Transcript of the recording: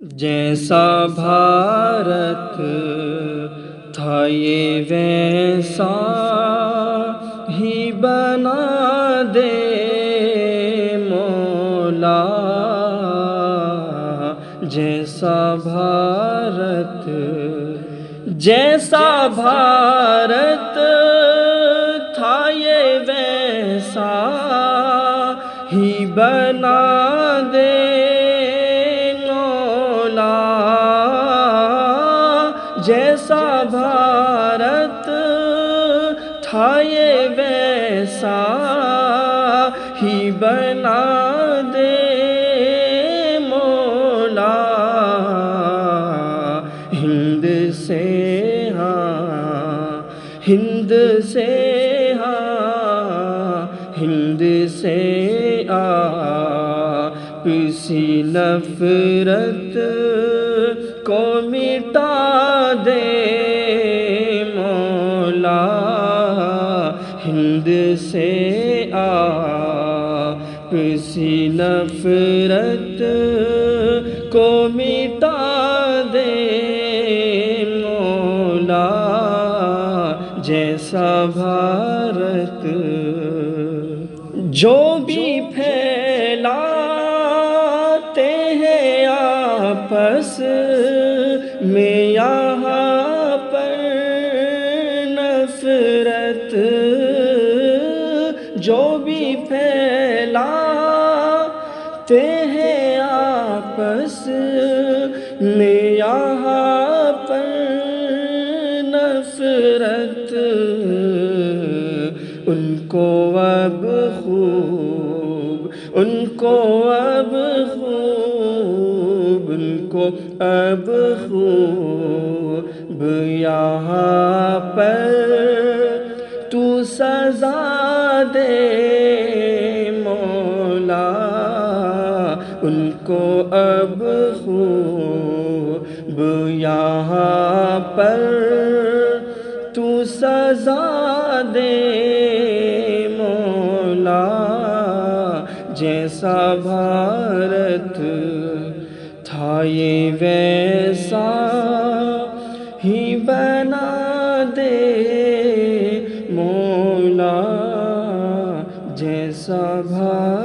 جیسا بھارت تھا یہ ویسا ہی بنا دے مولا، جیسا بھارت تھا یہ ویسا ہی بنا دے مولا، جیسا بھارت تھا یہ ویسا ہی بنا دے مولا، ہند سے آپ سی نفرت کو مٹا دے مولا، ہند سے آپ سی نفرت کو مٹا دے مولا، جیسا بھارت جو بھی پھیلاتے ہیں آپس میں یہاں پر نفرت، جو بھی پھیلاتے ہیں آپس میں یہاں پر نفرت، ان کو اب خوب یہاں پر تو سزا دے مولا، ان کو اب خوب یہاں پر تو سزا دے مولا، جیسا بھارت تھا یہ ویسا ہی بنا دے مولا، جیسا بھارت